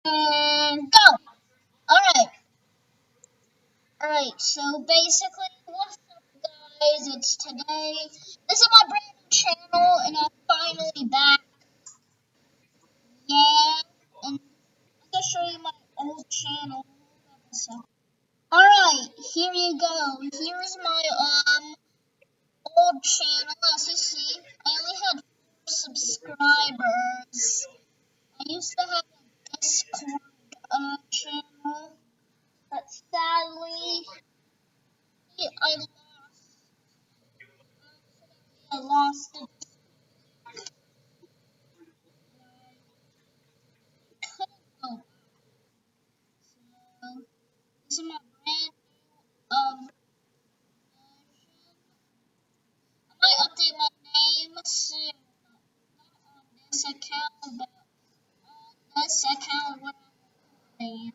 And go! Alright, alright, so basically, what's up, guys? It's today. This is my brand new channel, and I'm finally back. Yeah, and I'm gonna show you my old channel. Alright, here you go. Here's my old channel. As you see, I only had 4 subscribers. I used to have a Discord channel, but sadly, I lost it. Oh, so this is my brand new I might update my name soon. Not on this account, but on this account what I'm playing.